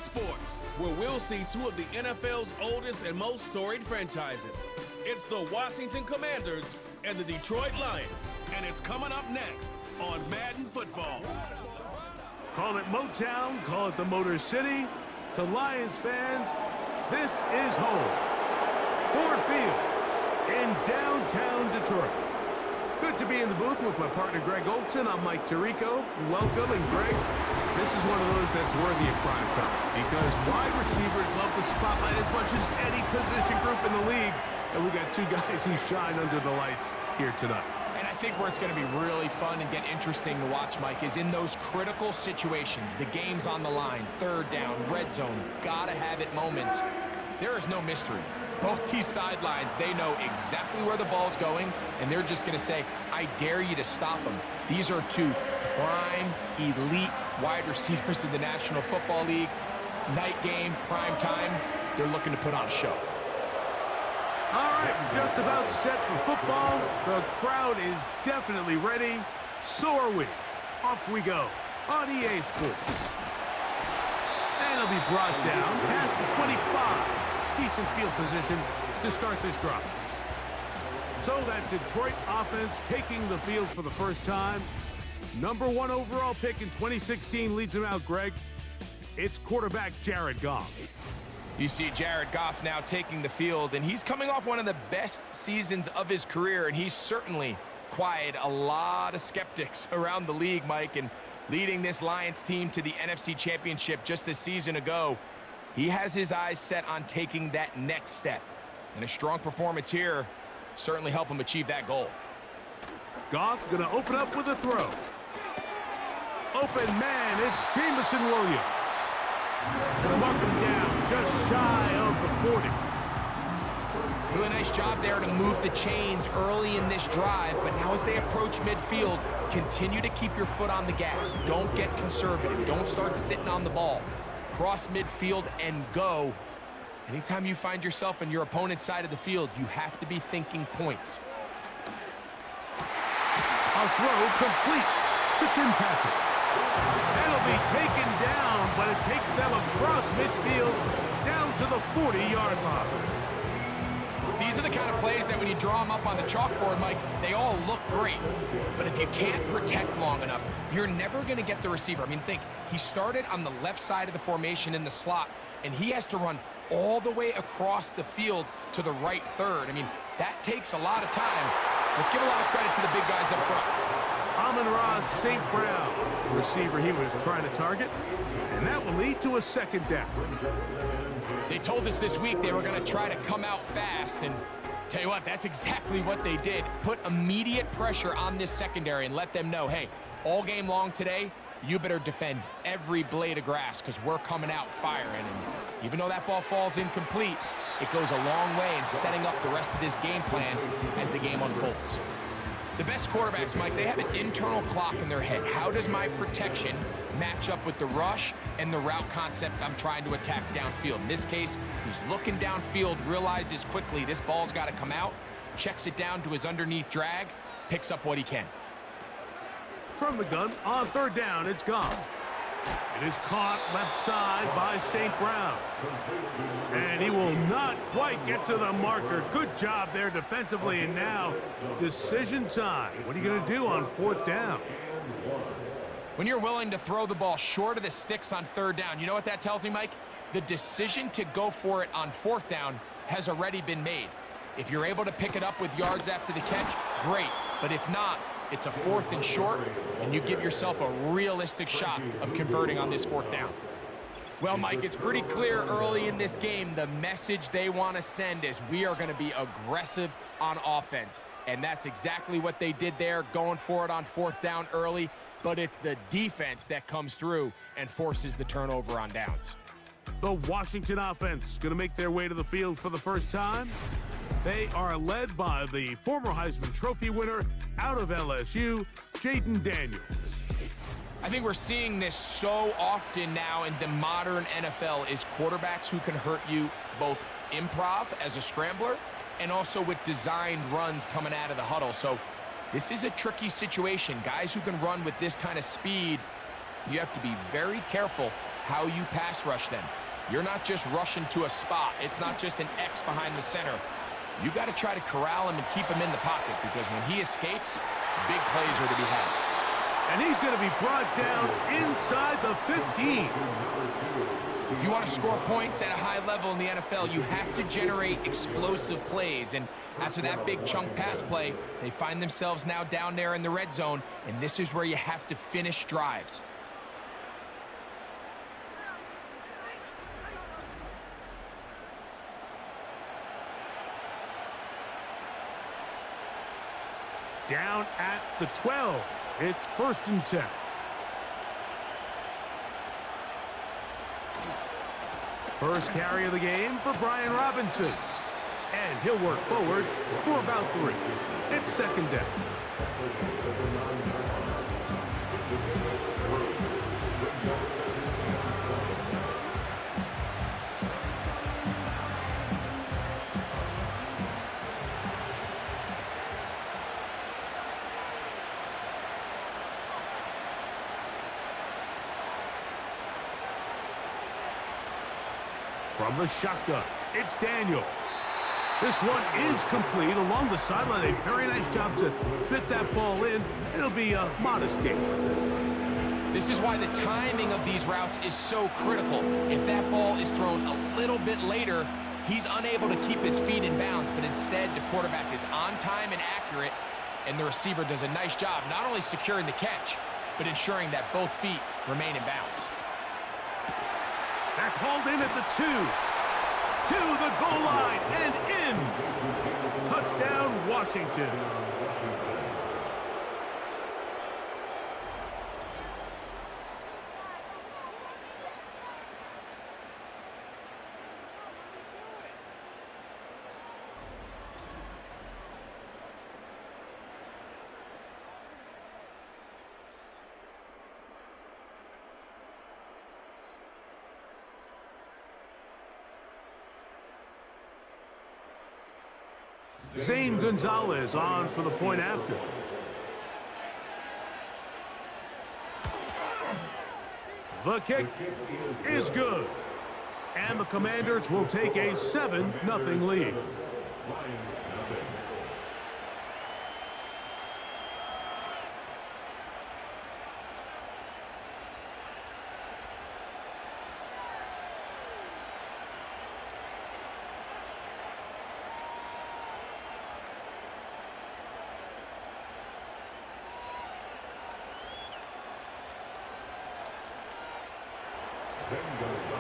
Sports, where we'll see two of the NFL's oldest and most storied franchises. It's the Washington Commanders and the Detroit Lions, and it's coming up next on Madden Football. Call it Motown, call it the Motor City. To Lions fans, this is home. Ford Field in downtown Detroit. Good to be in the booth with my partner Greg Olson. I'm Mike Tirico. Welcome, and Greg, this is one of those that's worthy of prime time because wide receivers love the spotlight as much as any position group in the league. And we got two guys who shine under the lights here tonight. And I think where it's going to be really fun and get interesting to watch, Mike, is in those critical situations. The game's on the line, third down, red zone, gotta have it moments. There is no mystery. Both these sidelines, they know exactly where the ball's going, and they're just going to say, I dare you to stop them. These are two prime, elite wide receivers in the National Football League. Night game, prime time, they're looking to put on a show. All right, just about set for football. The crowd is definitely ready. So are we. Off we go on EA Sports. And it'll be brought down past the 25. Decent field position to start this drive. So that Detroit offense taking the field for the first time. Number 1 overall pick in 2016 leads him out, Greg. It's quarterback Jared Goff. You see Jared Goff now taking the field, and he's coming off one of the best seasons of his career, and he's certainly quieted a lot of skeptics around the league, Mike, and leading this Lions team to the NFC Championship just a season ago. He has his eyes set on taking that next step, and a strong performance here certainly help him achieve that goal. Goff gonna open up with a throw. Open man, it's Jamison Williams. Gonna mark him down just shy of the 40. Really nice job there to move the chains early in this drive, but now as they approach midfield, continue to keep your foot on the gas. Don't get conservative. Don't start sitting on the ball. Cross midfield and go. Anytime you find yourself on your opponent's side of the field, you have to be thinking points. A throw complete to Tim Patrick. That'll be taken down, but it takes them across midfield down to the 40-yard line. These are the kind of plays that when you draw them up on the chalkboard, Mike, they all look great. But if you can't protect long enough, you're never going to get the receiver. I mean, think, he started on the left side of the formation in the slot, and he has to run all the way across the field to the right third. I mean, that takes a lot of time. Let's give a lot of credit to the big guys up front. Amon-Ra St. Brown, the receiver he was trying to target, and that will lead to a second down. They told us this week they were going to try to come out fast, and tell you what, that's exactly what they did. Put immediate pressure on this secondary and let them know, hey, all game long today, you better defend every blade of grass because we're coming out firing. And even though that ball falls incomplete, it goes a long way in setting up the rest of this game plan as the game unfolds. The best quarterbacks, Mike, they have an internal clock in their head. How does my protection match up with the rush and the route concept I'm trying to attack downfield? In this case, he's looking downfield, realizes quickly this ball's got to come out, checks it down to his underneath drag, picks up what he can. From the gun, on third down, it's gone. It is caught left side by St. Brown. And he will not quite get to the marker. Good job there defensively, and now decision time. What are you going to do on fourth down? When you're willing to throw the ball short of the sticks on third down, you know what that tells me, Mike? The decision to go for it on fourth down has already been made. If you're able to pick it up with yards after the catch, great. But if not, it's a fourth and short, and you give yourself a realistic shot of converting on this fourth down. Well, Mike, it's pretty clear early in this game the message they want to send is we are going to be aggressive on offense. And that's exactly what they did there, going for it on fourth down early. But it's the defense that comes through and forces the turnover on downs. The Washington offense going to make their way to the field for the first time. They are led by the former Heisman Trophy winner out of LSU, Jaden Daniels. I think we're seeing this so often now in the modern NFL is quarterbacks who can hurt you both improv as a scrambler and also with designed runs coming out of the huddle. So this is a tricky situation. Guys who can run with this kind of speed, you have to be very careful how you pass rush them. You're not just rushing to a spot. It's not just an X behind the center. You got to try to corral him and keep him in the pocket, because when he escapes, big plays are to be had. And he's going to be brought down inside the 15. If you want to score points at a high level in the NFL, you have to generate explosive plays. And after that big chunk pass play, they find themselves now down there in the red zone, and this is where you have to finish drives. Down at the 12. It's 1st and 10. First carry of the game for Brian Robinson. And he'll work forward for about 3. It's 2nd down. From the shotgun, it's Daniels. This one is complete along the sideline. A very nice job to fit that ball in. It'll be a modest gain. This is why the timing of these routes is so critical. If that ball is thrown a little bit later, he's unable to keep his feet in bounds, but instead the quarterback is on time and accurate, and the receiver does a nice job not only securing the catch, but ensuring that both feet remain in bounds. That's hauled in at the 2. To the goal line and in. Touchdown, Washington. Zane Gonzalez on for the point after. The kick is good. And the Commanders will take a 7-0 lead.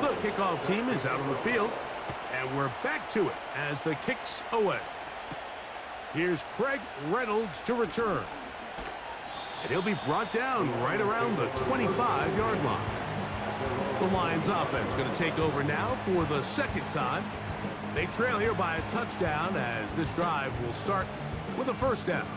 The kickoff team is out on the field, and we're back to it as the kick's away. Here's Craig Reynolds to return. And he'll be brought down right around the 25-yard line. The Lions offense going to take over now for the 2nd time. They trail here by a touchdown as this drive will start with a 1st down.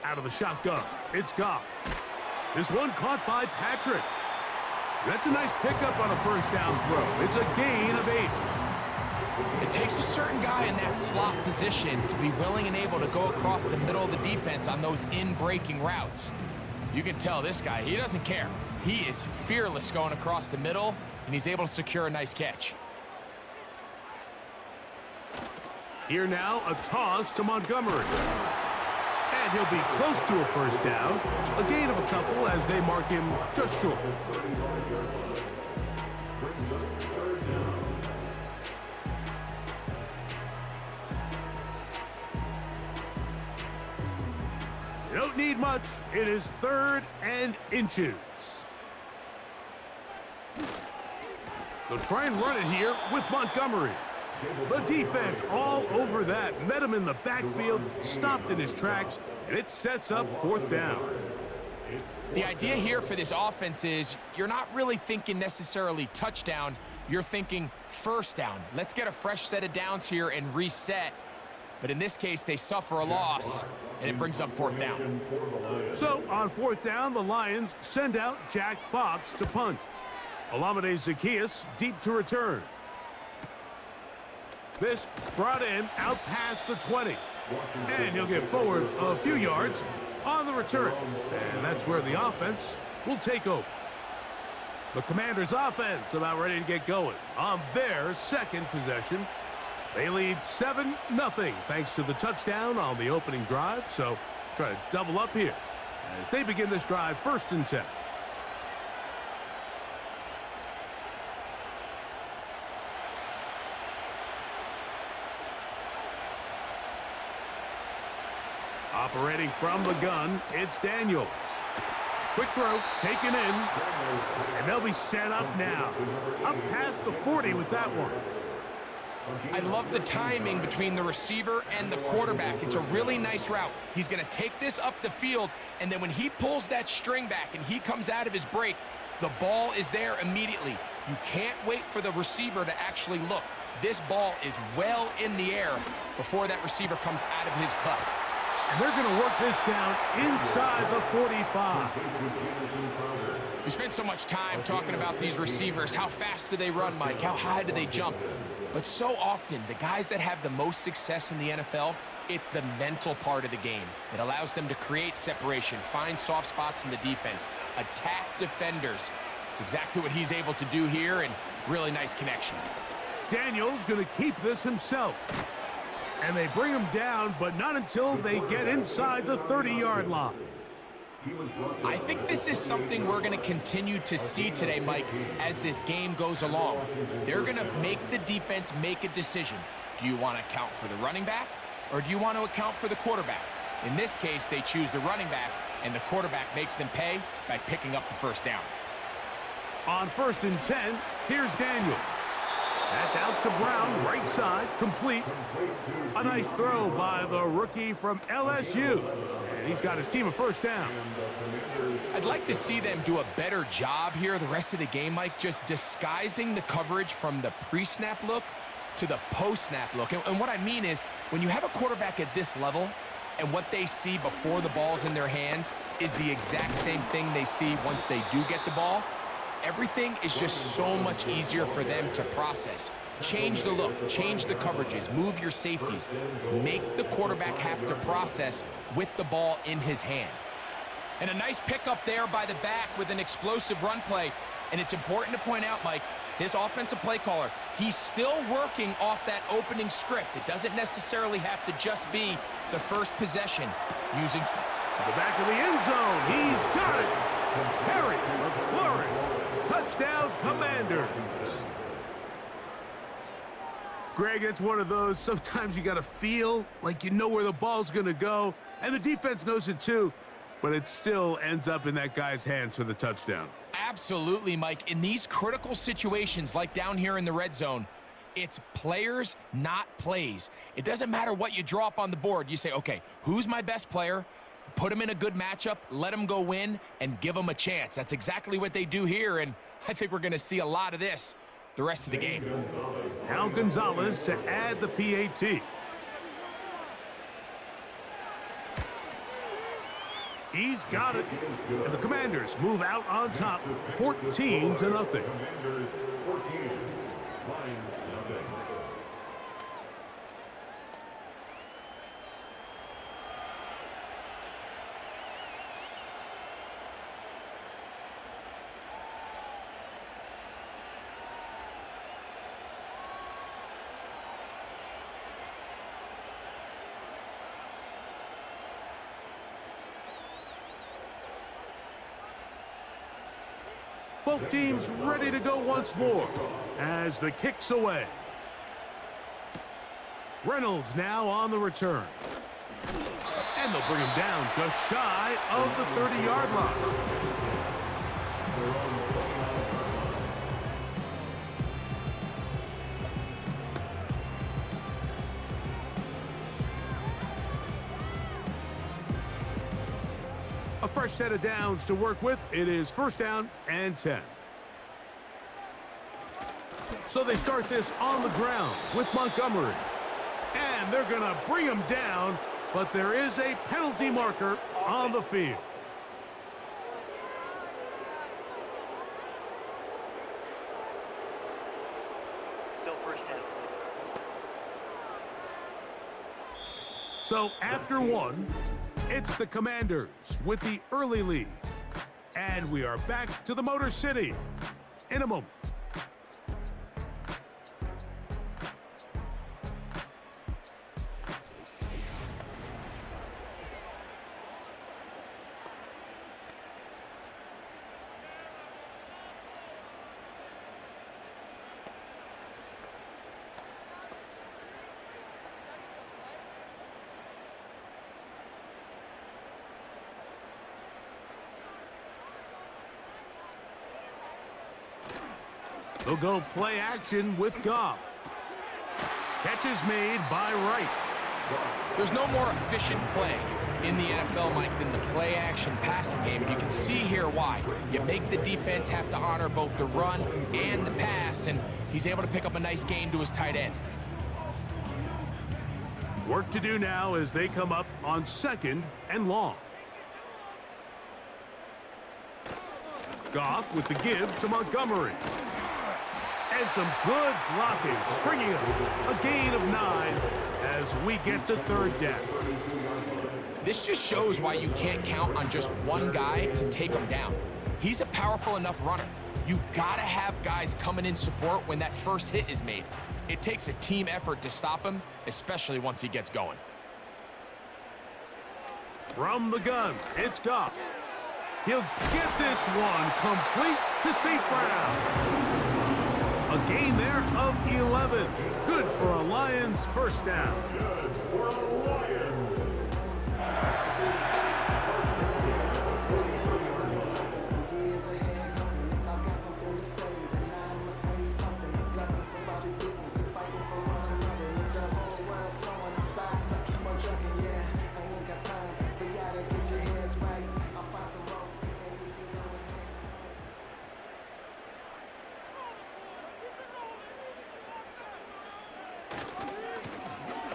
Out of the shotgun, it's Goff. This one caught by Patrick. That's a nice pickup on a 1st down throw. It's a gain of 8. It takes a certain guy in that slot position to be willing and able to go across the middle of the defense on those in-breaking routes. You can tell this guy, he doesn't care. He is fearless going across the middle, and he's able to secure a nice catch. Here now, a toss to Montgomery. And he'll be close to a 1st down. A gain of a couple as they mark him just short. You don't need much. It is 3rd and inches. They'll try and run it here with Montgomery. The defense all over that. Met him in the backfield, stopped in his tracks, and it sets up 4th down. The idea here for this offense is you're not really thinking necessarily touchdown. You're thinking 1st down. Let's get a fresh set of downs here and reset. But in this case, they suffer a loss, and it brings up 4th down. So on 4th down, the Lions send out Jack Fox to punt. Olamide Zaccheaus deep to return. This brought in out past the 20. And he'll get forward a few yards on the return. And that's where the offense will take over. The Commanders' offense about ready to get going on their second possession. They lead 7-0 thanks to the touchdown on the opening drive. So try to double up here as they begin this drive 1st and 10. Operating from the gun, it's Daniels. Quick throw, taken in, and they'll be set up now. Up past the 40 with that one. I love the timing between the receiver and the quarterback. It's a really nice route. He's going to take this up the field, and then when he pulls that string back and he comes out of his break, the ball is there immediately. You can't wait for the receiver to actually look. This ball is well in the air before that receiver comes out of his cut. And they're going to work this down inside the 45. We spent so much time talking about these receivers. How fast do they run, Mike? How high do they jump? But so often, the guys that have the most success in the NFL, it's the mental part of the game. It allows them to create separation, find soft spots in the defense, attack defenders. It's exactly what he's able to do here, and really nice connection. Daniels going to keep this himself. And they bring him down, but not until they get inside the 30-yard line. I think this is something we're going to continue to see today, Mike, as this game goes along. They're going to make the defense make a decision. Do you want to account for the running back, or do you want to account for the quarterback? In this case, they choose the running back, and the quarterback makes them pay by picking up the 1st down. On 1st and 10, here's Daniels. That's out to Brown, right side, complete. A nice throw by the rookie from LSU. And he's got his team a 1st down. I'd like to see them do a better job here the rest of the game, Mike, just disguising the coverage from the pre-snap look to the post-snap look. And what I mean is, when you have a quarterback at this level, and what they see before the ball's in their hands is the exact same thing they see once they do get the ball, everything is just so much easier for them to process. Change the look, change the coverages, move your safeties. Make the quarterback have to process with the ball in his hand. And a nice pickup there by the back with an explosive run play. And it's important to point out, Mike, his offensive play caller, he's still working off that opening script. It doesn't necessarily have to just be the first possession. Using to the back of the end zone, he's got it. Harry McLaurin. Touchdown, Commanders. Greg, it's one of those, sometimes you got to feel like you know where the ball's going to go, and the defense knows it too, but it still ends up in that guy's hands for the touchdown. Absolutely, Mike. In these critical situations, like down here in the red zone, it's players, not plays. It doesn't matter what you draw up on the board. You say, okay, who's my best player? Put him in a good matchup, let him go win, and give him a chance. That's exactly what they do here, and I think we're going to see a lot of this the rest of the game. Now Gonzalez to add the PAT. He's got it. And the Commanders move out on top, 14-0. Both teams ready to go once more as the kick's away. Reynolds now on the return. And they'll bring him down just shy of the 30-yard line. A fresh set of downs to work with. It is 1st down and 10. So they start this on the ground with Montgomery. And they're going to bring him down, but there is a penalty marker on the field. Still first down. So after one, it's the Commanders with the early lead. And we are back to the Motor City in a moment. They'll go play action with Goff. Catch is made by Wright. There's no more efficient play in the NFL, Mike, than the play-action passing game, and you can see here why. You make the defense have to honor both the run and the pass, and he's able to pick up a nice gain to his tight end. Work to do now as they come up on 2nd and long. Goff with the give to Montgomery. And some good blocking, springing up a gain of 9 as we get to 3rd down. This just shows why you can't count on just one guy to take him down. He's a powerful enough runner. You gotta have guys coming in support when that first hit is made. It takes a team effort to stop him, especially once he gets going. From the gun, it's Goff. He'll get this one complete to St. Brown. A gain there of 11. Good for a Lions first down.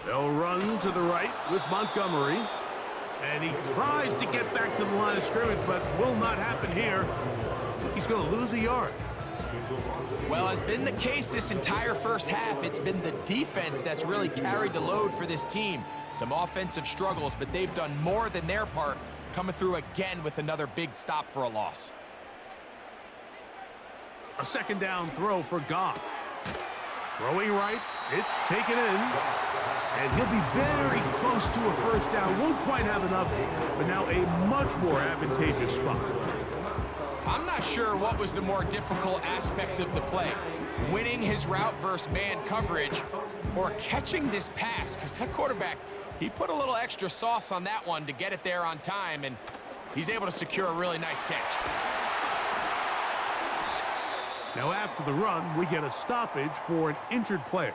They'll run to the right with Montgomery. And he tries to get back to the line of scrimmage, but will not happen here. He's going to lose a yard. Well, has been the case this entire first half. It's been the defense that's really carried the load for this team. Some offensive struggles, but they've done more than their part, coming through again with another big stop for a loss. A 2nd down throw for Goff. Throwing right, it's taken in. And he'll be very close to a first down. Won't quite have enough, but now a much more advantageous spot. I'm not sure what was the more difficult aspect of the play. Winning his route versus man coverage or catching this pass, because that quarterback, he put a little extra sauce on that one to get it there on time, and he's able to secure a really nice catch. Now after the run, we get a stoppage for an injured player.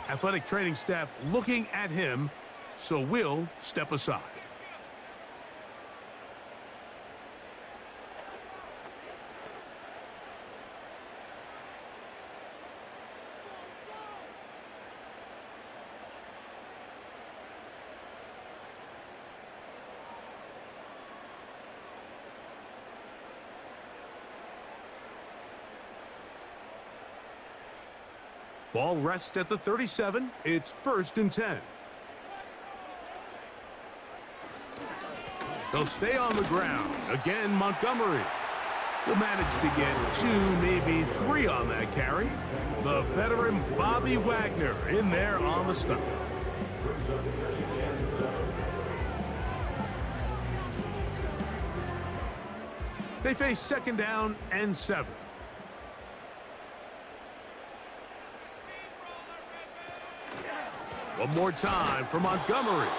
Athletic training staff looking at him, so we'll step aside. Ball rests at the 37. It's 1st and 10. They'll stay on the ground. Again, Montgomery. He'll manage to get 2, maybe 3 on that carry. The veteran Bobby Wagner in there on the stop. They face 2nd down and 7. One more time for Montgomery.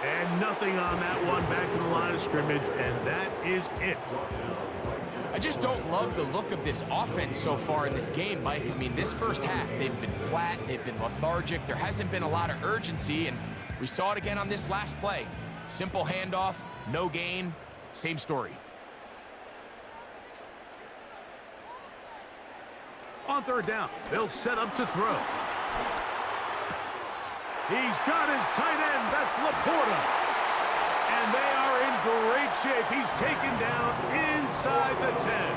And nothing on that one, back to the line of scrimmage, and that is it. I just don't love the look of this offense so far in this game, Mike. I mean, this first half, they've been flat, they've been lethargic, there hasn't been a lot of urgency, and we saw it again on this last play. Simple handoff, no gain, same story. On 3rd down, they'll set up to throw. He's got his tight end. That's Laporta. And they are in great shape. He's taken down inside the 10.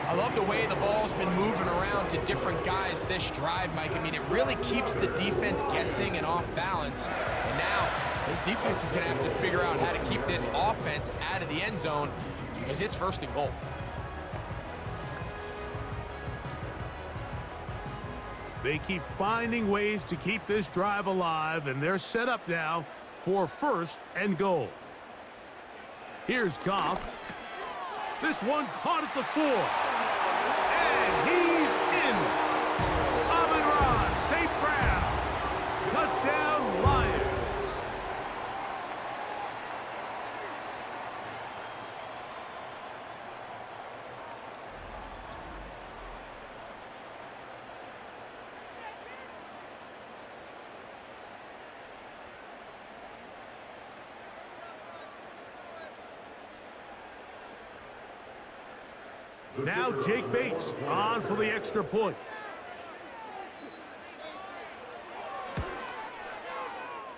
I love the way the ball's been moving around to different guys this drive, Mike. I mean, it really keeps the defense guessing and off balance. And now this defense is going to have to figure out how to keep this offense out of the end zone because it's 1st and goal. They keep finding ways to keep this drive alive, and they're set up now for 1st and goal. Here's Goff. This one caught at the 4. And he's in. Amon-Ra, St. Brown. Touchdown, Lions. Now Jake Bates on for the extra point.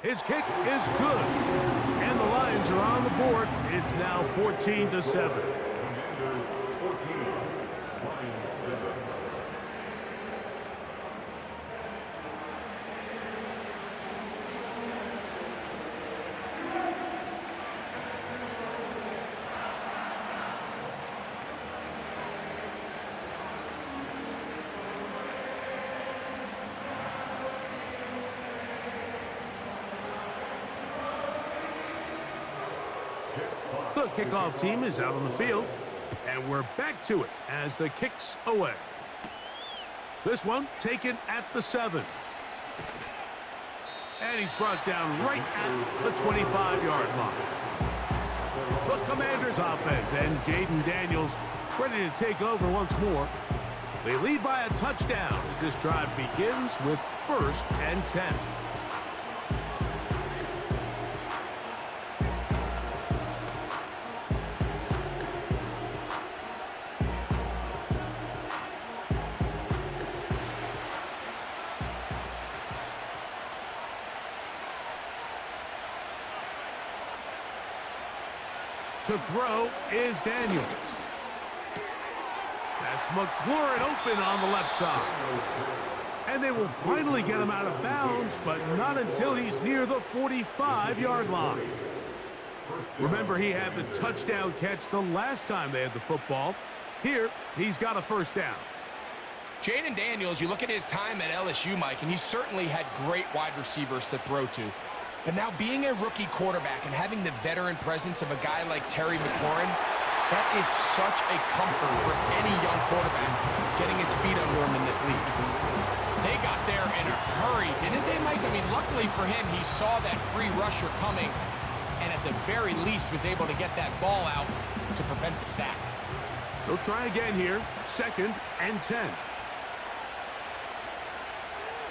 His kick is good. And the Lions are on the board. It's now 14-7. The kickoff team is out on the field, and we're back to it as the kick's away. This one taken at the 7. And he's brought down right at the 25-yard line. The Commanders' offense and Jaden Daniels ready to take over once more. They lead by a touchdown as this drive begins with 1st and 10. To throw is Daniels. That's McLaurin open on the left side. And they will finally get him out of bounds, but not until he's near the 45-yard line. Remember, he had the touchdown catch the last time they had the football. Here, he's got a 1st down. Jaden Daniels, you look at his time at LSU, Mike, and he certainly had great wide receivers to throw to. But now being a rookie quarterback and having the veteran presence of a guy like Terry McLaurin, that is such a comfort for any young quarterback getting his feet under him in this league. They got there in a hurry, didn't they, Mike? I mean, luckily for him, he saw that free rusher coming and at the very least was able to get that ball out to prevent the sack. They'll try again here, 2nd and 10.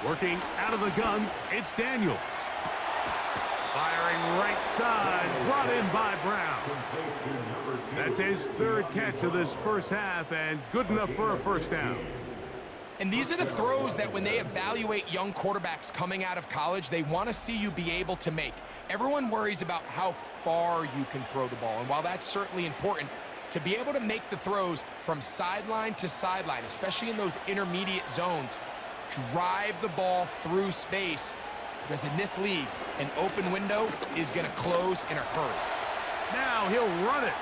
Working out of the gun, it's Daniels. Firing right side, brought in by Brown. That's his 3rd catch of this 1st half, and good enough for a 1st down. And these are the throws that when they evaluate young quarterbacks coming out of college, they want to see you be able to make. Everyone worries about how far you can throw the ball, and while that's certainly important, to be able to make the throws from sideline to sideline, especially in those intermediate zones, drive the ball through space, because in this league, an open window is going to close in a hurry. Now he'll run it.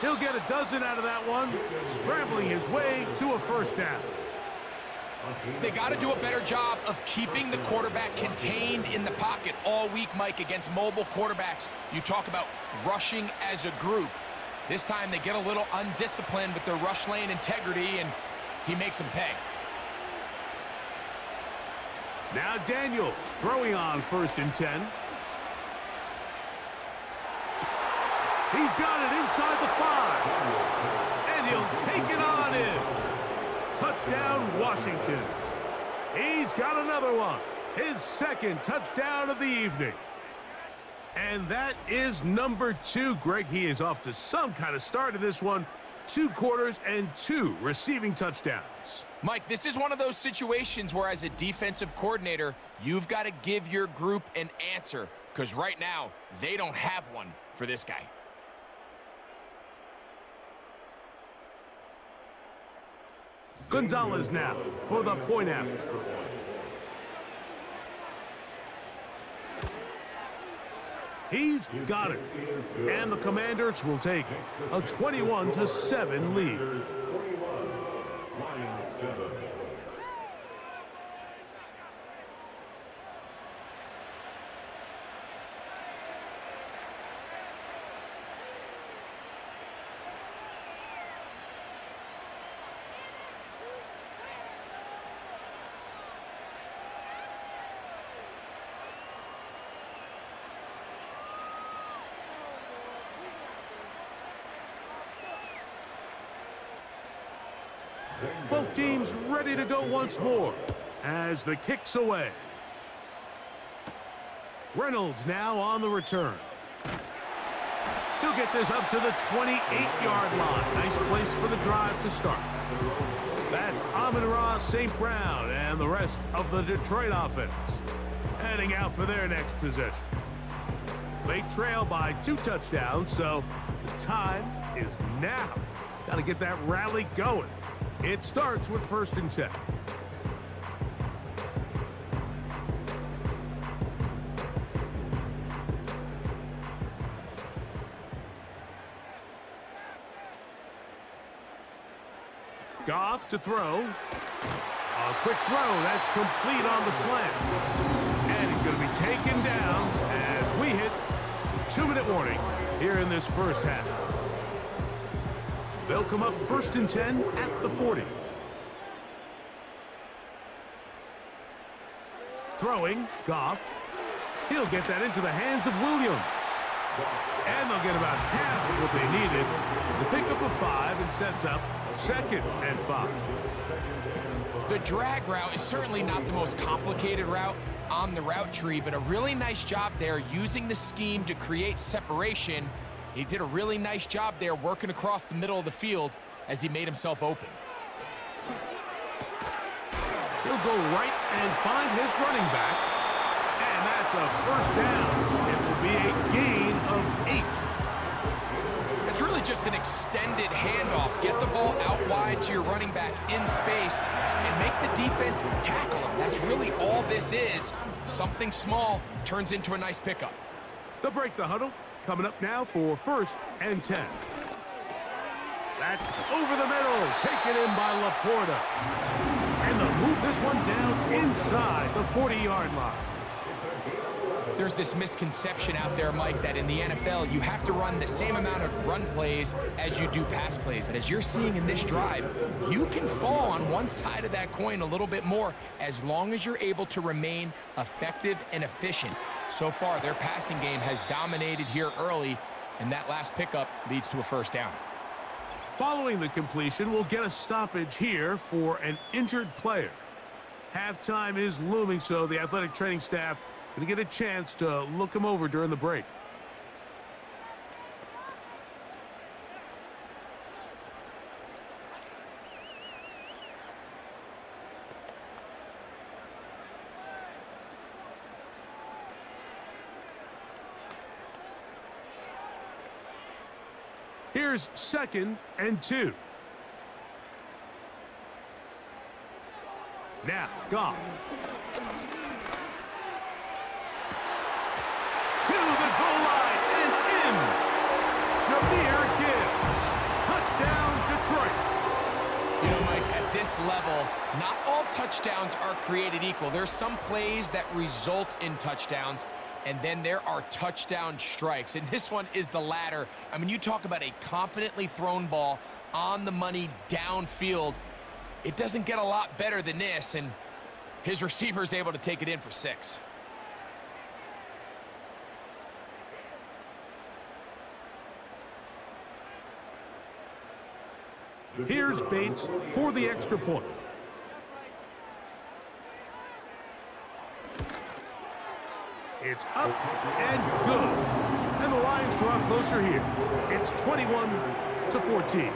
He'll get a dozen out of that one, scrambling his way to a 1st down. They got to do a better job of keeping the quarterback contained in the pocket all week, Mike, against mobile quarterbacks. You talk about rushing as a group. This time they get a little undisciplined with their rush lane integrity, and he makes them pay. Now Daniels throwing on 1st and 10. He's got it inside the 5. And he'll take it on in. Touchdown, Washington. He's got another one. His 2nd touchdown of the evening. And that is number 2. Greg, he is off to some kind of start in this one. 2 quarters and 2 receiving touchdowns. Mike, this is one of those situations where as a defensive coordinator, you've got to give your group an answer because right now, they don't have one for this guy. Gonzalez now for the point after. He's got it. And the Commanders will take a 21-7 lead. Both teams ready to go once more as the kick's away. Reynolds now on the return. He'll get this up to the 28-yard line. Nice place for the drive to start. That's Amon-Ra St. Brown and the rest of the Detroit offense heading out for their next possession. They trail by 2 touchdowns, so the time is now. Got to get that rally going. It starts with 1st and 10. Goff to throw. A quick throw. That's complete on the slant. And he's going to be taken down as we hit the 2-minute warning here in this first half. They'll come up 1st and 10 at the 40. Throwing, Goff. He'll get that into the hands of Williams. And they'll get about half of what they needed. It's a pickup of 5 and sets up 2nd and 5. The drag route is certainly not the most complicated route on the route tree, but a really nice job there using the scheme to create separation. He did a really nice job there working across the middle of the field as he made himself open. He'll go right and find his running back. And that's a 1st down. It will be a gain of 8. It's really just an extended handoff. Get the ball out wide to your running back in space and make the defense tackle him. That's really all this is. Something small turns into a nice pickup. They'll break the huddle. Coming up now for 1st and 10. That's over the middle, taken in by Laporta. And they'll move this one down inside the 40-yard line. There's this misconception out there, Mike, that in the NFL, you have to run the same amount of run plays as you do pass plays. And as you're seeing in this drive, you can fall on one side of that coin a little bit more as long as you're able to remain effective and efficient. So far, their passing game has dominated here early, and that last pickup leads to a 1st down. Following the completion, we'll get a stoppage here for an injured player. Halftime is looming, so the athletic training staff going to get a chance to look him over during the break. Here's 2nd and 2. Now, Goff. To the goal line and in. Jahmyr Gibbs. Touchdown, Detroit. You know, Mike, at this level, not all touchdowns are created equal. There's some plays that result in touchdowns, and then there are touchdown strikes, and this one is the latter. I mean, you talk about a confidently thrown ball on the money downfield. It doesn't get a lot better than this, and his receiver is able to take it in for 6. Here's Bates for the extra point. It's up and good. And the Lions draw closer here. It's 21-14.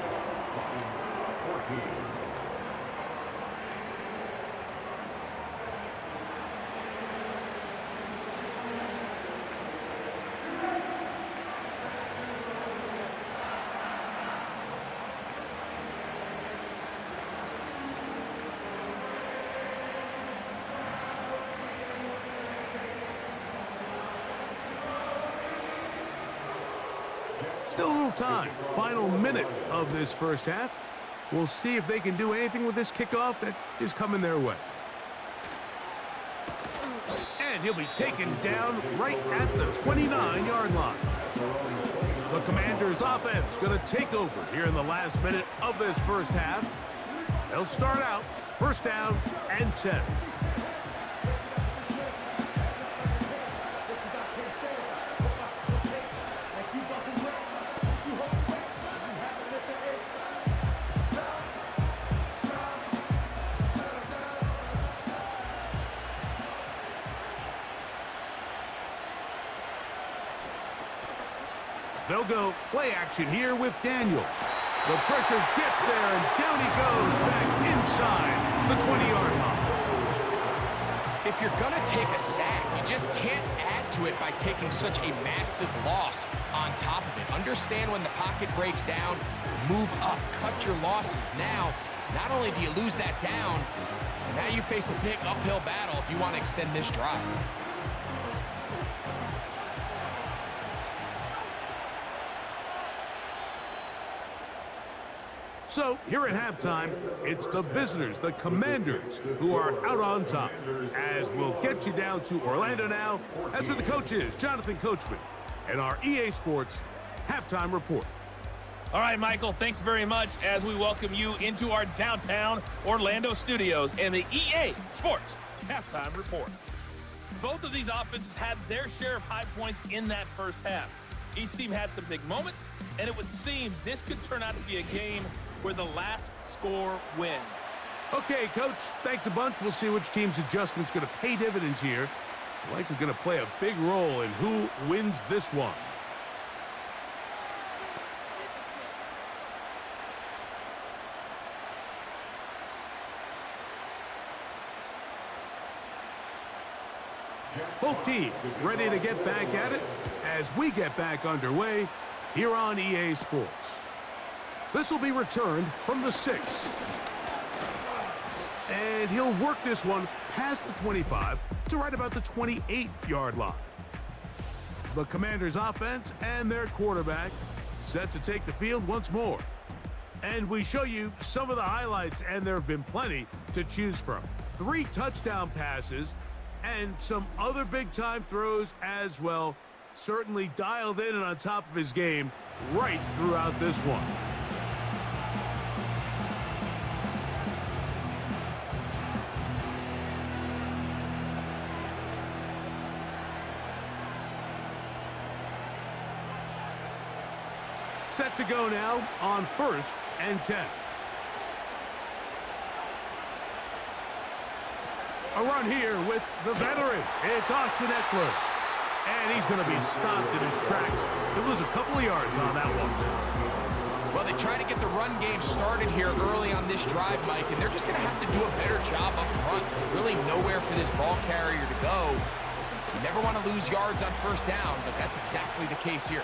Still a little time. Final minute of this first half. We'll see if they can do anything with this kickoff that is coming their way. And he'll be taken down right at the 29-yard line. The Commanders' offense going to take over here in the last minute of this first half. They'll start out first down and 10. They'll go play action here with Daniel. The pressure gets there, and down he goes back inside the 20-yard line. If you're going to take a sack, you just can't add to it by taking such a massive loss on top of it. Understand when the pocket breaks down, move up, cut your losses. Now, not only do you lose that down, now you face a big uphill battle if you want to extend this drive. So, here at halftime, it's the visitors, the Commanders, who are out on top. As we'll get you down to Orlando now, that's where the coach is, Jonathan Coachman, and our EA Sports Halftime Report. All right, Michael, thanks very much as we welcome you into our downtown Orlando studios and the EA Sports Halftime Report. Both of these offenses had their share of high points in that first half. Each team had some big moments, and it would seem this could turn out to be a game where the last score wins. Okay, Coach, thanks a bunch. We'll see which team's adjustment's going to pay dividends here. Likely going to play a big role in who wins this one. Both teams ready to get back at it as we get back underway here on EA Sports. This will be returned from the 6. And he'll work this one past the 25 to right about the 28-yard line. The Commanders' offense and their quarterback set to take the field once more. And we show you some of the highlights, and there have been plenty to choose from. 3 touchdown passes and some other big-time throws as well. Certainly dialed in and on top of his game right throughout this one. Set to go now on first and 10. A run here with the veteran. It's Austin Eckler. And he's going to be stopped in his tracks. He'll lose a couple of yards on that one. Well, they try to get the run game started here early on this drive, Mike, and they're just going to have to do a better job up front. There's really nowhere for this ball carrier to go. You never want to lose yards on first down, but that's exactly the case here.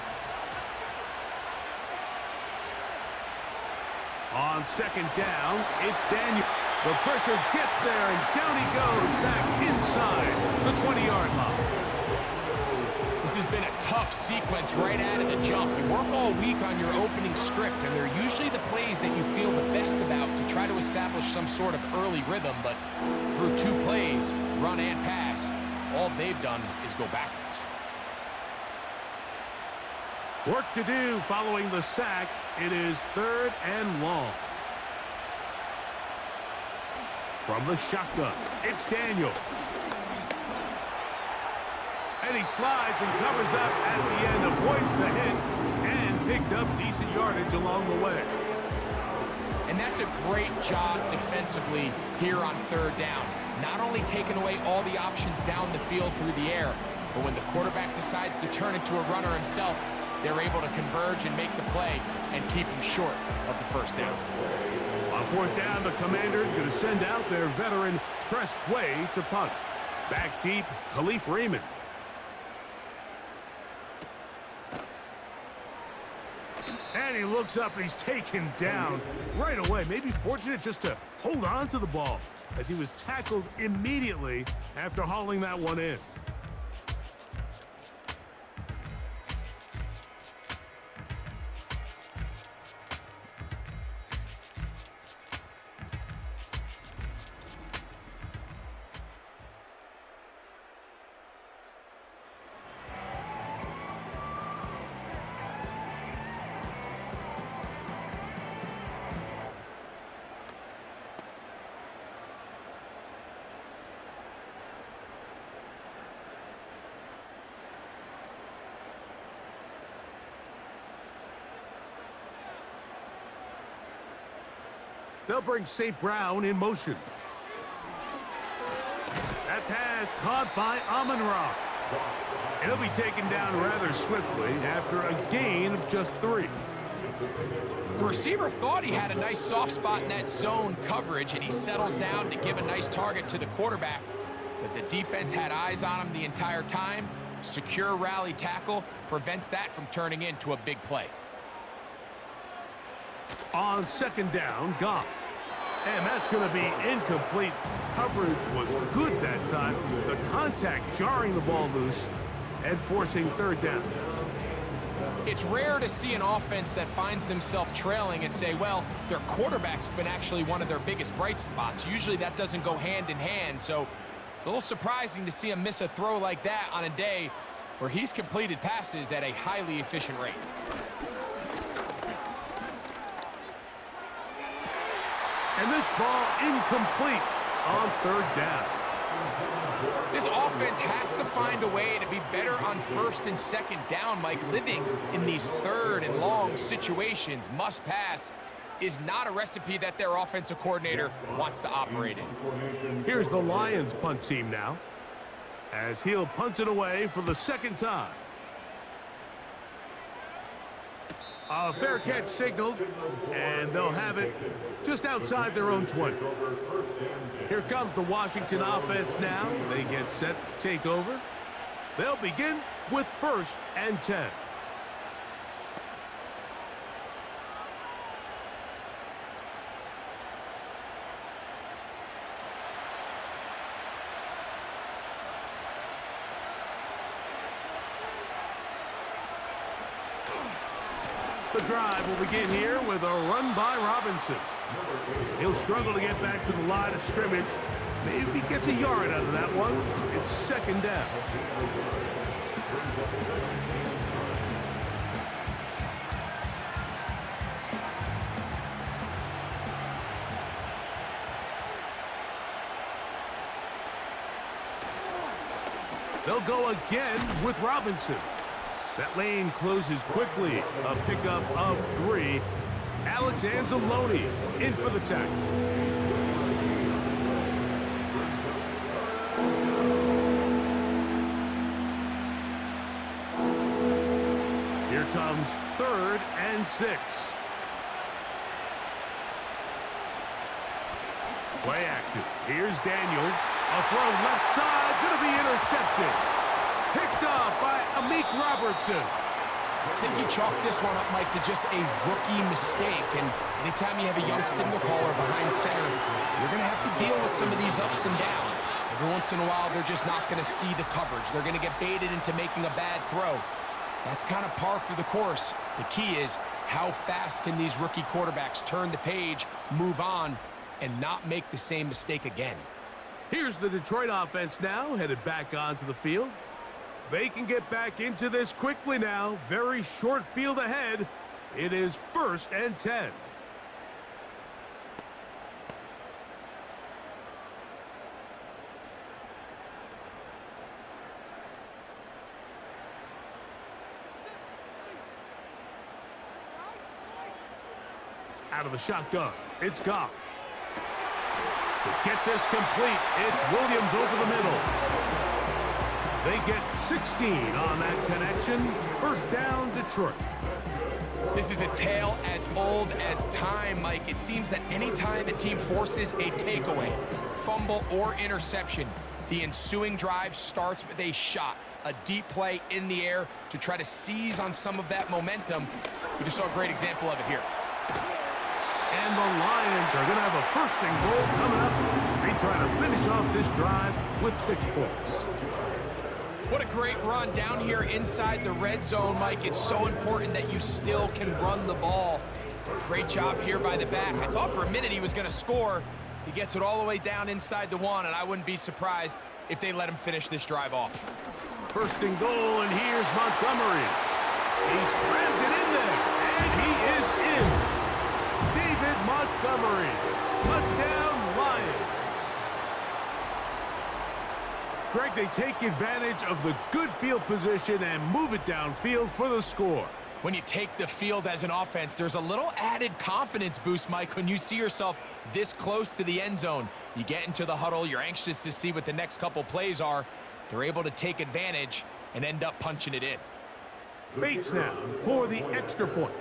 On second down, it's Daniel. The pressure gets there, and down he goes back inside the 20-yard line. This has been a tough sequence right out of the jump. You work all week on your opening script, and they're usually the plays that you feel the best about to try to establish some sort of early rhythm, but through 2 plays, run and pass, all they've done is go backwards. Work to do following the sack. It is 3rd and long. From the shotgun, it's Daniel. And he slides and covers up at the end, avoids the hit, and picked up decent yardage along the way. And that's a great job defensively here on 3rd down. Not only taking away all the options down the field through the air, but when the quarterback decides to turn into a runner himself, they're able to converge and make the play and keep him short of the first down. On 4th down, the Commanders going to send out their veteran Tress Way to punt. Back deep, Khalif Raymond. And he looks up and he's taken down right away. Maybe fortunate just to hold on to the ball as he was tackled immediately after hauling that one in. They'll bring St. Brown in motion. That pass caught by Amon-Ra. And he'll be taken down rather swiftly after a gain of just 3. The receiver thought he had a nice soft spot in that zone coverage, and he settles down to give a nice target to the quarterback. But the defense had eyes on him the entire time. Secure rally tackle prevents that from turning into a big play. On 2nd down, Goff. And that's going to be incomplete. Coverage was good that time. The contact jarring the ball loose and forcing 3rd down. It's rare to see an offense that finds themselves trailing and say, well, their quarterback's been actually one of their biggest bright spots. Usually that doesn't go hand in hand, so it's a little surprising to see him miss a throw like that on a day where he's completed passes at a highly efficient rate. And this ball incomplete on 3rd down. This offense has to find a way to be better on 1st and 2nd down, Mike. Living in these 3rd and long situations, must pass, is not a recipe that their offensive coordinator wants to operate in. Here's the Lions punt team now, as he'll punt it away for the 2nd time. A fair catch signaled, and they'll have it just outside their own 20. Here comes the Washington offense now. They get set to take over. They'll begin with 1st and 10. The drive will begin here with a run by Robinson. He'll struggle to get back to the line of scrimmage. Maybe he gets a yard out of that one. It's 2nd down. They'll go again with Robinson. That lane closes quickly. A pickup of 3. Alex Anzalone in for the tackle. Here comes 3rd and 6. Play action. Here's Daniels. A throw left side, going to be intercepted. Picked off by Amik Robertson. I think he chalked this one up, Mike, to just a rookie mistake. And anytime you have a young signal caller behind center, you're going to have to deal with some of these ups and downs. Every once in a while, they're just not going to see the coverage. They're going to get baited into making a bad throw. That's kind of par for the course. The key is how fast can these rookie quarterbacks turn the page, move on, and not make the same mistake again. Here's the Detroit offense now, headed back onto the field. They can get back into this quickly now. Very short field ahead. It is 1st and 10. Out of the shotgun, it's Goff. To get this complete, it's Williams over the middle. They get 16 on that connection. 1st down, Detroit. This is a tale as old as time, Mike. It seems that anytime a team forces a takeaway, fumble, or interception, the ensuing drive starts with a shot, a deep play in the air to try to seize on some of that momentum. We just saw a great example of it here. And the Lions are going to have a 1st and goal coming up. They try to finish off this drive with 6 points. What a great run down here inside the red zone, Mike. It's so important that you still can run the ball. Great job here by the back. I thought for a minute he was going to score. He gets it all the way down inside the 1, and I wouldn't be surprised if they let him finish this drive off. 1st and goal, and here's Montgomery. He spreads it in there, and he is in. David Montgomery. Touchdown, Lions. Greg, they take advantage of the good field position and move it downfield for the score. When you take the field as an offense, there's a little added confidence boost, Mike, when you see yourself this close to the end zone. You get into the huddle, you're anxious to see what the next couple plays are. They're able to take advantage and end up punching it in. Bates now for the extra point.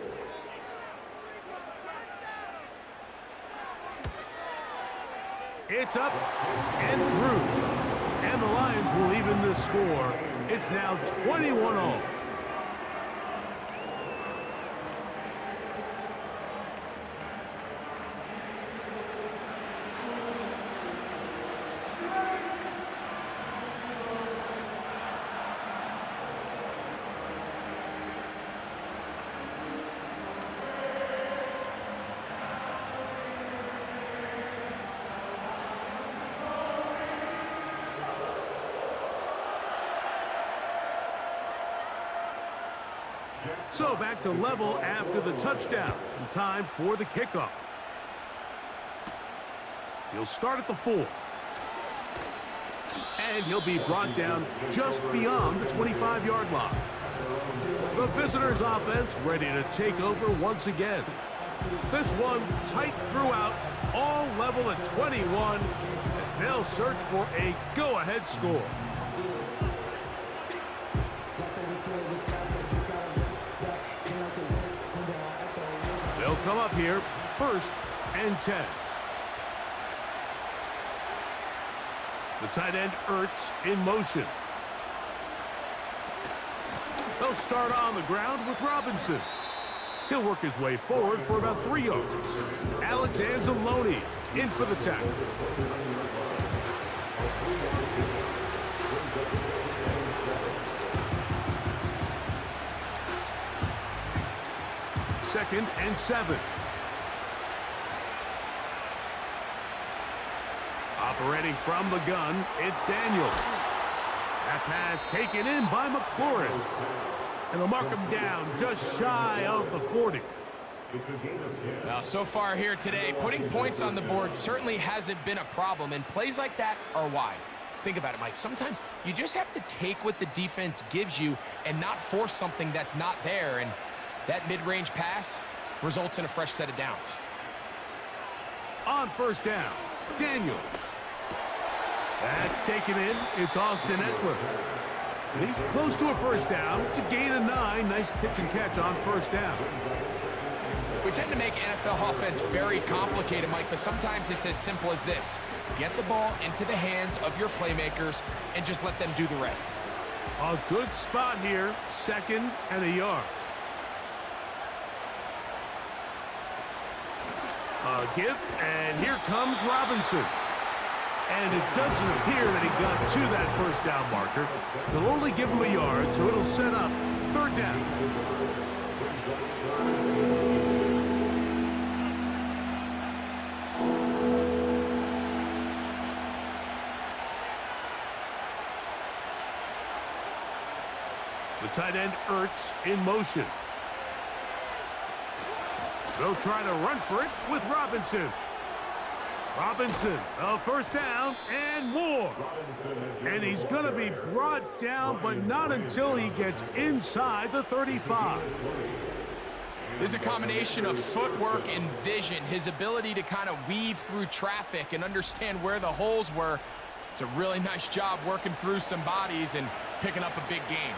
It's up and through. And the Lions will even the score. It's now 21-all. So back to level after the touchdown. And time for the kickoff. He'll start at the 4. And he'll be brought down just beyond the 25-yard line. The visitors' offense ready to take over once again. This one tight throughout, all level at 21 as they'll search for a go-ahead score. They'll come up here, 1st and 10. The tight end Ertz in motion. They'll start on the ground with Robinson. He'll work his way forward for about 3 yards. Alex Anzalone in for the tackle. Second and 7. Operating from the gun, it's Daniels. That pass taken in by McLaurin. And they'll mark him down just shy of the 40. Now, so far here today, putting points on the board certainly hasn't been a problem, and plays like that are why. Think about it, Mike. Sometimes you just have to take what the defense gives you and not force something that's not there, and that mid-range pass results in a fresh set of downs. On 1st down, Daniels. That's taken in. It's Austin Eckler. And he's close to a 1st down. It's a gain of 9. Nice pitch and catch on 1st down. We tend to make NFL offense very complicated, Mike, but sometimes it's as simple as this. Get the ball into the hands of your playmakers and just let them do the rest. A good spot here. 2nd and a yard. A give, and here comes Robinson. And it doesn't appear that he got to that 1st down marker. They'll only give him a yard, so it'll set up 3rd down. The tight end Ertz in motion. They'll try to run for it with Robinson. Robinson, a 1st down and more. And he's going to be brought down, but not until he gets inside the 35. There's a combination of footwork and vision, his ability to kind of weave through traffic and understand where the holes were. It's a really nice job working through some bodies and picking up a big gain.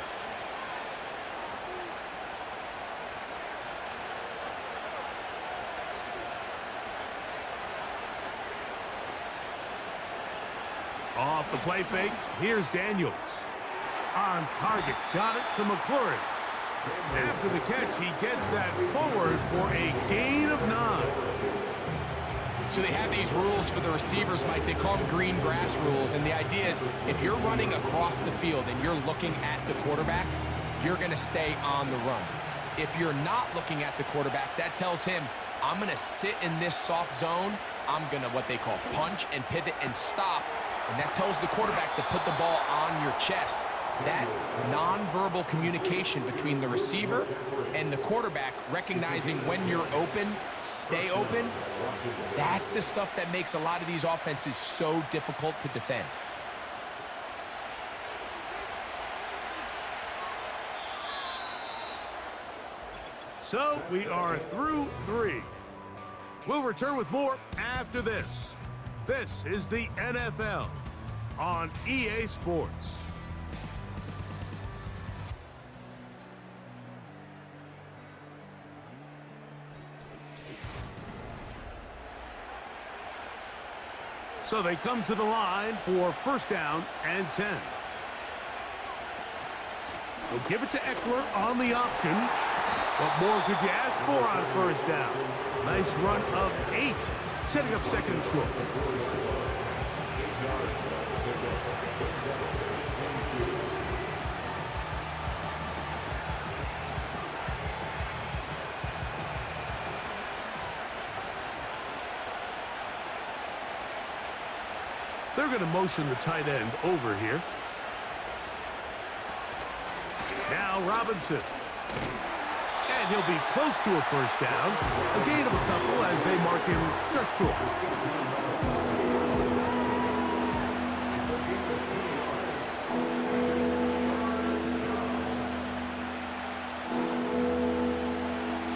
Off the play fake, here's Daniels. On target, got it to McLaurin. After the catch, he gets that forward for a gain of 9. So they have these rules for the receivers, Mike. They call them green grass rules, and the idea is if you're running across the field and you're looking at the quarterback, you're going to stay on the run. If you're not looking at the quarterback, that tells him, I'm going to sit in this soft zone. I'm going to what they call punch and pivot and stop. And that tells the quarterback to put the ball on your chest. That nonverbal communication between the receiver and the quarterback, recognizing when you're open, stay open, that's the stuff that makes a lot of these offenses so difficult to defend. So we are through 3. We'll return with more after this. This is the NFL on EA Sports. So they come to the line for first down and 10. They'll give it to Eckler on the option. What more could you ask for on first down? Nice run of 8, setting up second and short. They're going to motion the tight end over here. Now Robinson. And he'll be close to a first down. A gain of a couple as they mark him just short.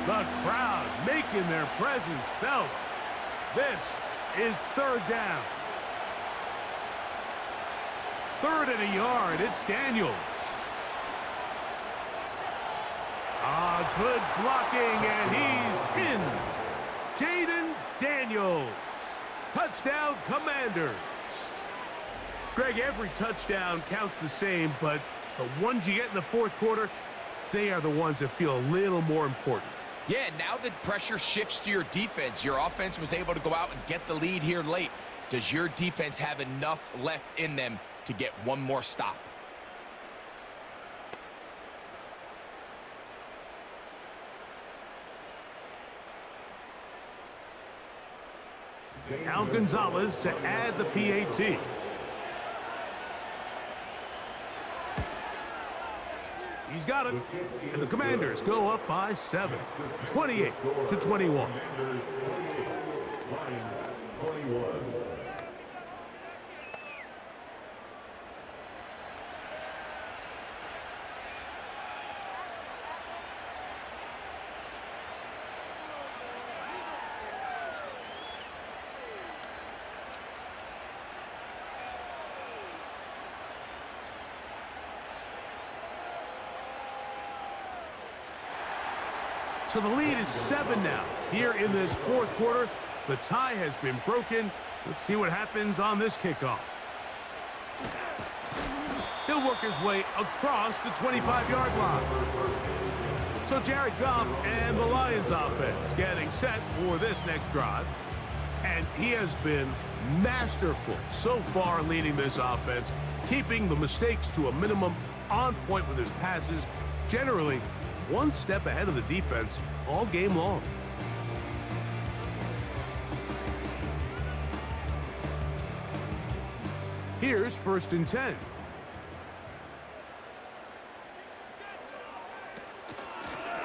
The crowd making their presence felt. This is third down. Third and a yard. It's Daniels. Good blocking, and he's in. Jaden Daniels. Touchdown, Commanders. Greg, every touchdown counts the same, but the ones you get in the fourth quarter, they are the ones that feel a little more important. Yeah, now the pressure shifts to your defense. Your offense was able to go out and get the lead here late. Does your defense have enough left in them to get one more stop? Al Gonzalez to add the PAT. He's got it. And the Commanders go up by 7, 28-21. So the lead is 7 now. Here in this fourth quarter, the tie has been broken. Let's see what happens on this kickoff. He'll work his way across the 25-yard line. So Jared Goff and the Lions offense getting set for this next drive. And he has been masterful so far leading this offense, keeping the mistakes to a minimum, on point with his passes, generally one step ahead of the defense all game long. Here's first and 10.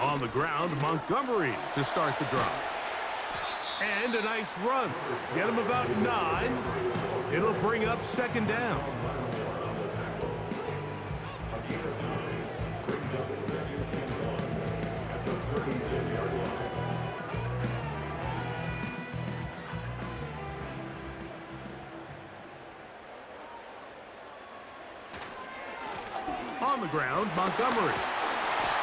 On the ground, Montgomery to start the drive. And a nice run. Get him about 9. It'll bring up second down. On the ground, Montgomery.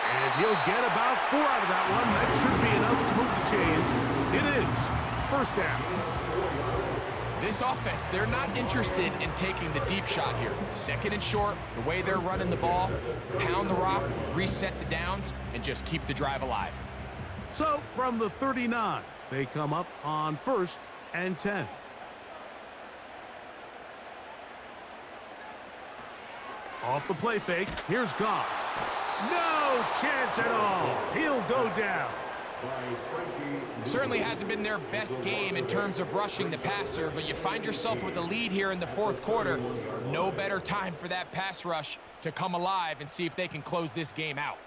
And he'll get about 4 out of that one. That should be enough to move the chains. It is first down. This offense, they're not interested in taking the deep shot here. Second and short, the way they're running the ball, pound the rock, reset the downs, and just keep the drive alive. So from the 39, they come up on first and 10. Off the play fake, here's Goff. No chance at all. He'll go down. Certainly hasn't been their best game in terms of rushing the passer, but you find yourself with the lead here in the fourth quarter. No better time for that pass rush to come alive and see if they can close this game out.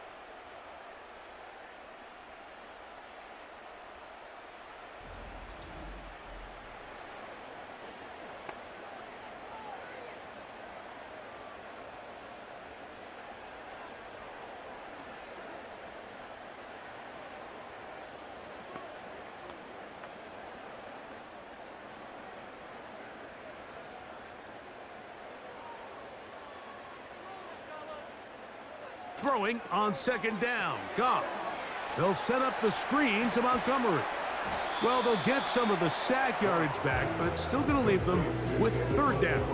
Throwing on second down. Goff. They'll set up the screen to Montgomery. Well, they'll get some of the sack yardage back, but it's still going to leave them with third down.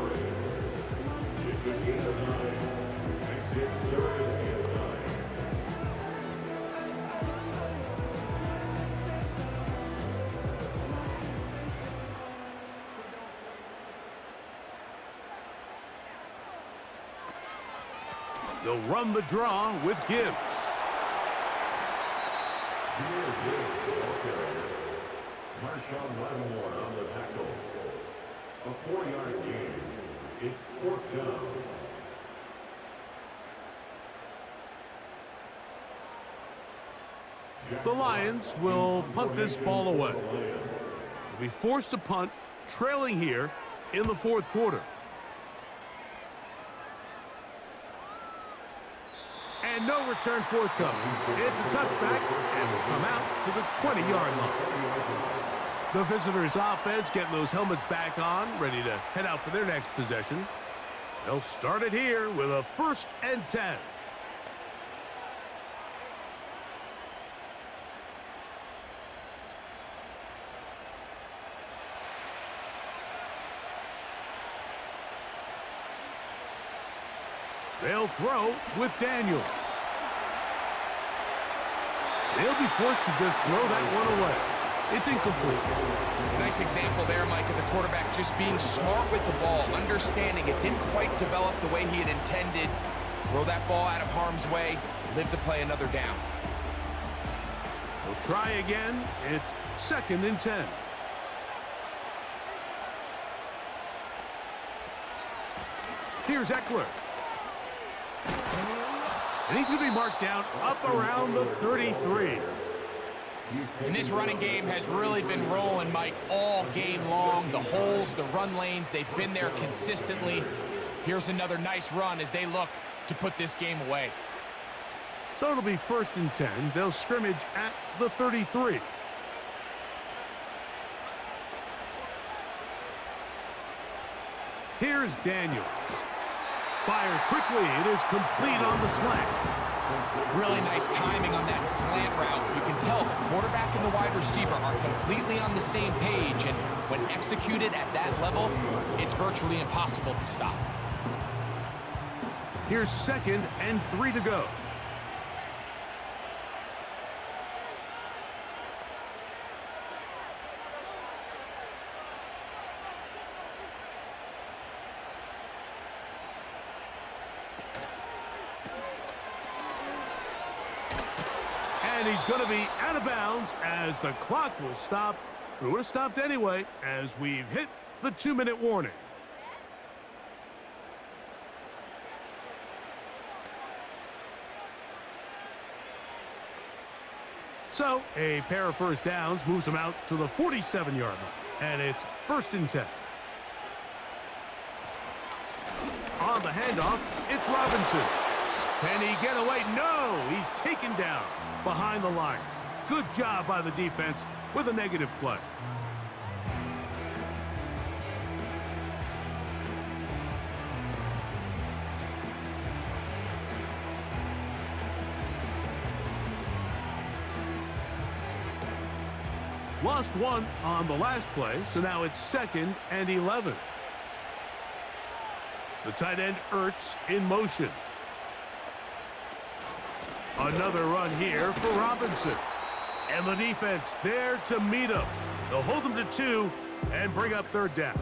They'll run the draw with Gibbs. Marshawn Lattimore on the tackle. A 4-yard gain. It's fourth down. The Lions will punt this ball away. They'll be forced to punt, trailing here in the fourth quarter. And no return forthcoming. It's a touchback and will come out to the 20-yard line. The visitors' offense getting those helmets back on, ready to head out for their next possession. They'll start it here with a 1st and 10. They'll throw with Daniels. They'll be forced to just throw that one away. It's incomplete. Nice example there, Mike, of the quarterback just being smart with the ball, understanding it didn't quite develop the way he had intended. Throw that ball out of harm's way, live to play another down. They'll try again. It's 2nd and 10. Here's Eckler. And he's going to be marked down up around the 33. And this running game has really been rolling, Mike, all game long. The holes, the run lanes, they've been there consistently. Here's another nice run as they look to put this game away. So it'll be 1st and 10. They'll scrimmage at the 33. Here's Daniels. Fires quickly. It is complete on the slant. Really nice timing on that slant route. You can tell the quarterback and the wide receiver are completely on the same page, and when executed at that level, it's virtually impossible to stop. Here's 2nd and 3 to go. And he's going to be out of bounds as the clock will stop. It would have stopped anyway as we've hit the 2-minute warning. So a pair of first downs moves them out to the 47-yard line. And it's 1st and 10. On the handoff, it's Robinson. Can he get away? No! He's taken down behind the line. Good job by the defense with a negative play. Lost one on the last play, so now it's 2nd and 11. The tight end Ertz in motion. Another run here for Robinson. And the defense there to meet him. They'll hold him to 2 and bring up 3rd down.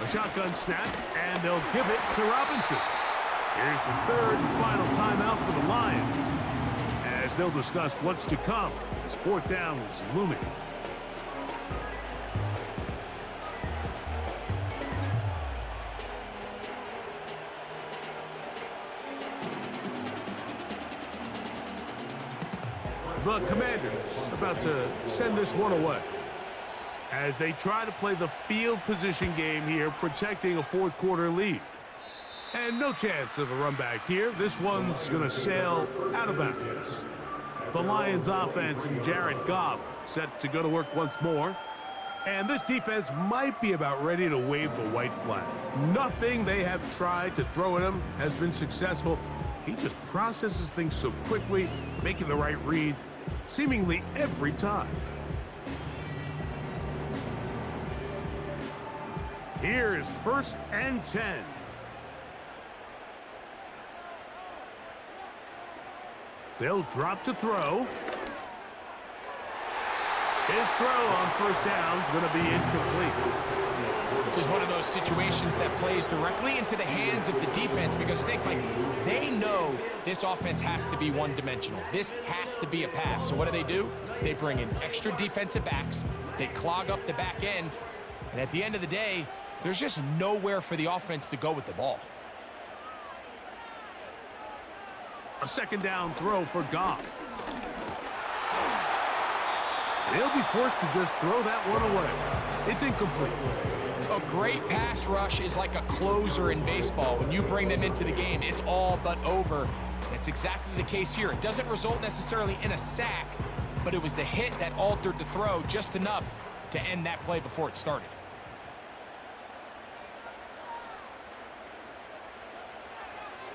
A shotgun snap, and they'll give it to Robinson. Here's the 3rd and final timeout for the Lions, as they'll discuss what's to come as 4th down is looming. The Commanders about to send this one away. as they try to play the field position game here, protecting a fourth quarter lead. And no chance of a run back here. This one's going to sail out of bounds. The Lions offense and Jared Goff set to go to work once more. And this defense might be about ready to wave the white flag. Nothing they have tried to throw at him has been successful. He just processes things so quickly, making the right read seemingly every time. Here's 1st and 10. They'll drop to throw. His throw on 1st down is going to be incomplete. This is one of those situations that plays directly into the hands of the defense because think, Mike, they know this offense has to be one-dimensional. This has to be a pass. So what do? They bring in extra defensive backs. They clog up the back end. And at the end of the day, there's just nowhere for the offense to go with the ball. A 2nd down throw for Goff. They'll be forced to just throw that one away. It's incomplete. A great pass rush is like a closer in baseball. When you bring them into the game, it's all but over. That's exactly the case here. It doesn't result necessarily in a sack, but it was the hit that altered the throw just enough to end that play before it started.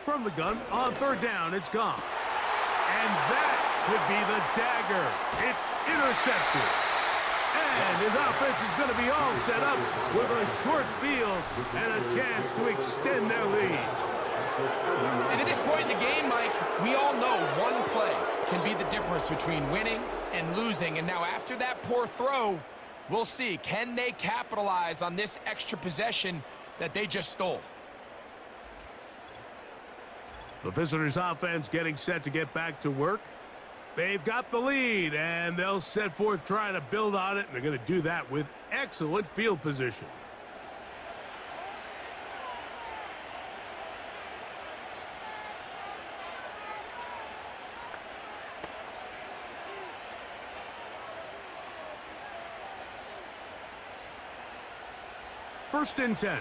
From the gun, on 3rd down, it's gone. And that could be the dagger. It's intercepted. And his offense is going to be all set up with a short field and a chance to extend their lead. And at this point in the game, Mike, we all know one play can be the difference between winning and losing. And now after that poor throw, we'll see, can they capitalize on this extra possession that they just stole? The visitors' offense getting set to get back to work. They've got the lead, and they'll set forth trying to build on it, and they're going to do that with excellent field position. First and 10.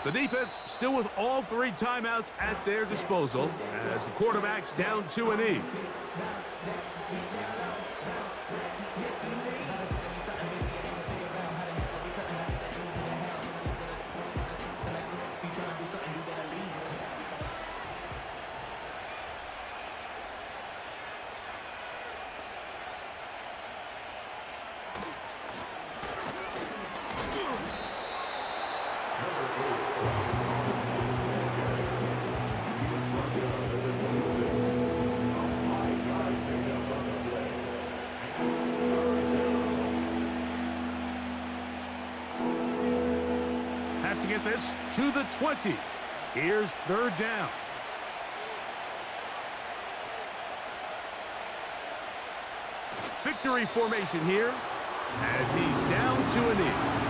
The defense still with all 3 timeouts at their disposal as the quarterback's down to a knee. To get this to the 20. Here's 3rd down. Victory formation here as he's down to a knee.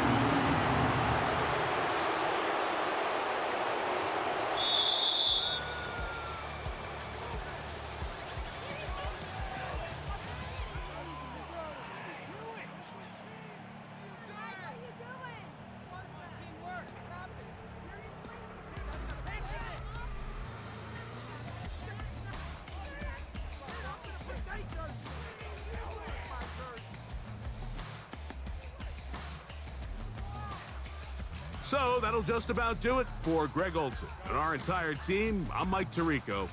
So that'll just about do it for Greg Olsen and our entire team. I'm Mike Tirico.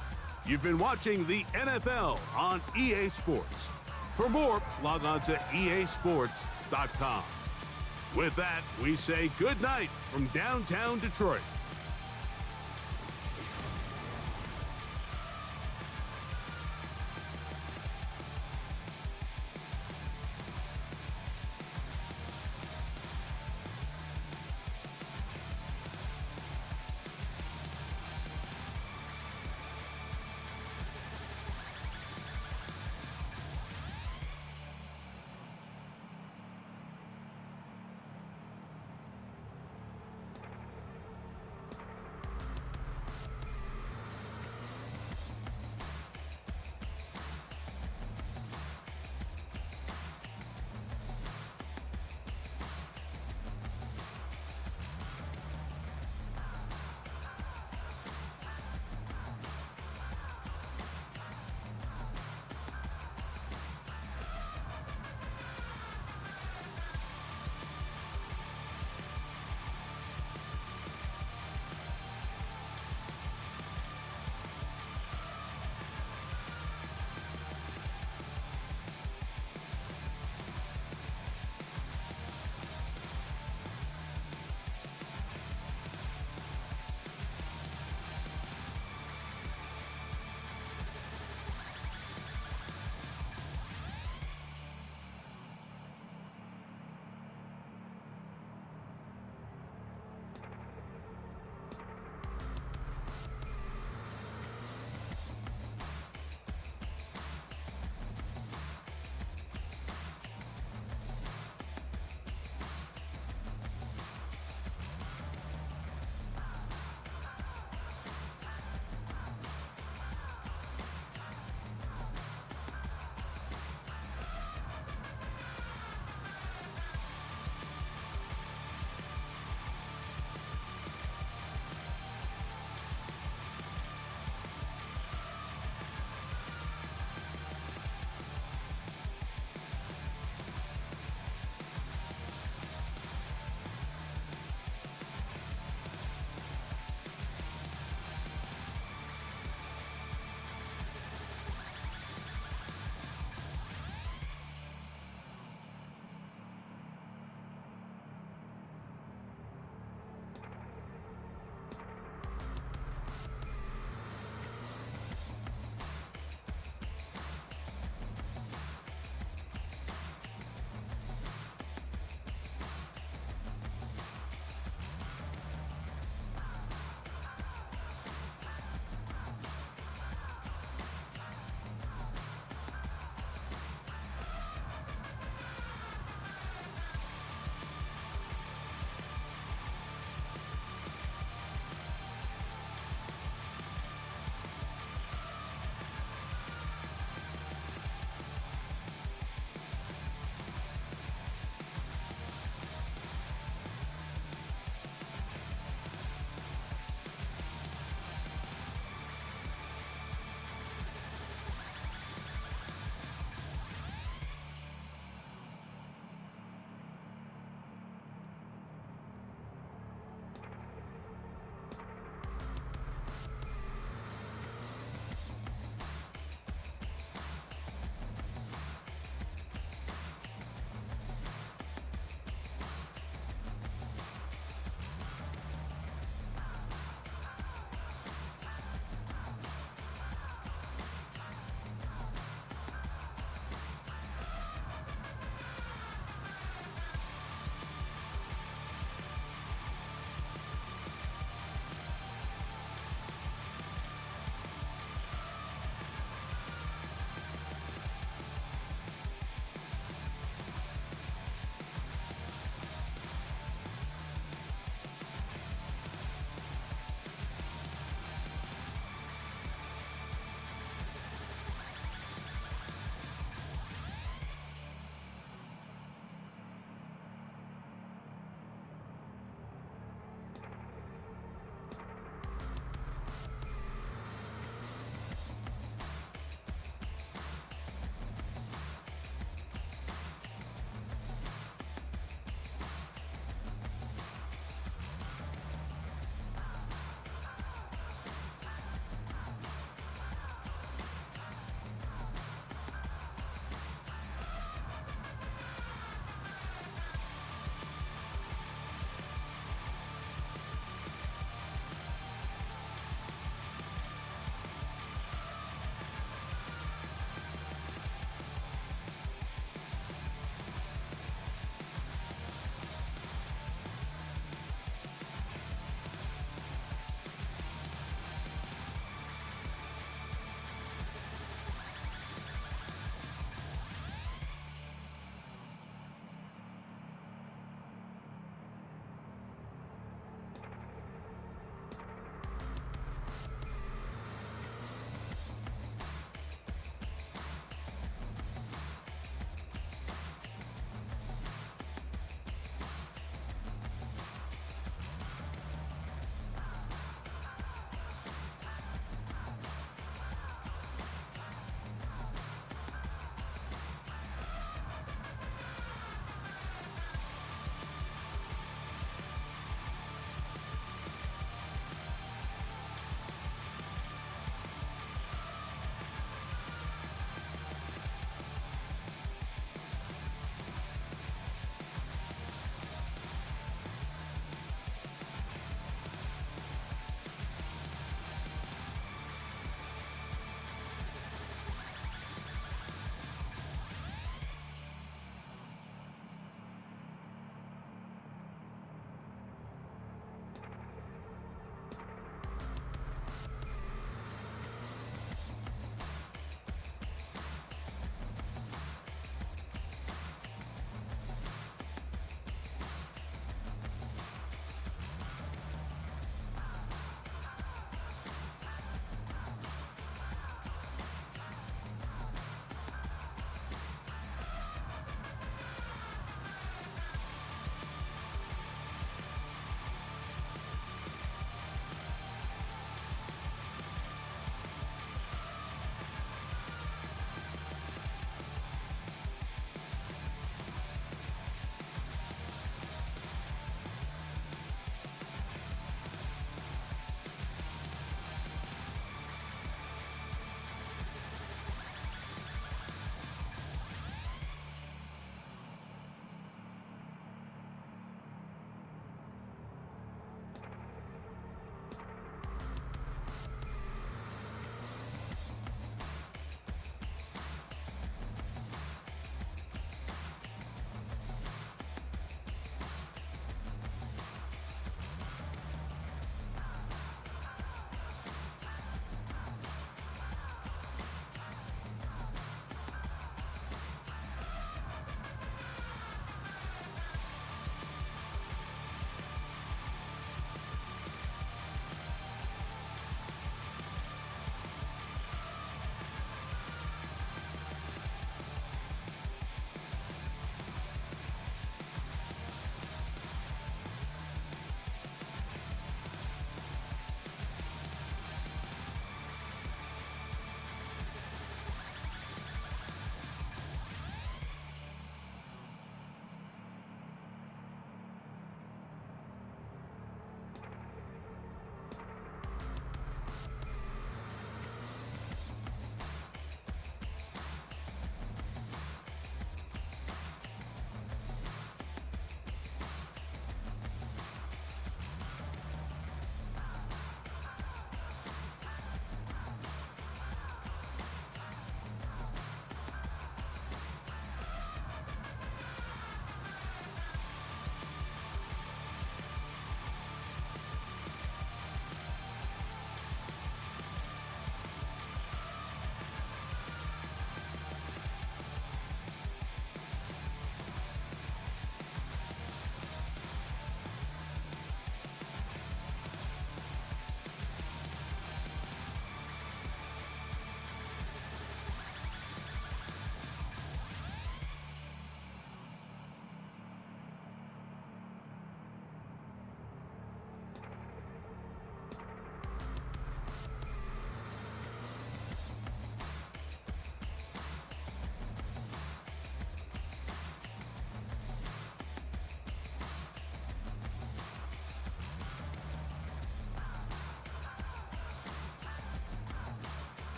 You've been watching the NFL on EA Sports. For more, log on to easports.com. With that, we say good night from downtown Detroit.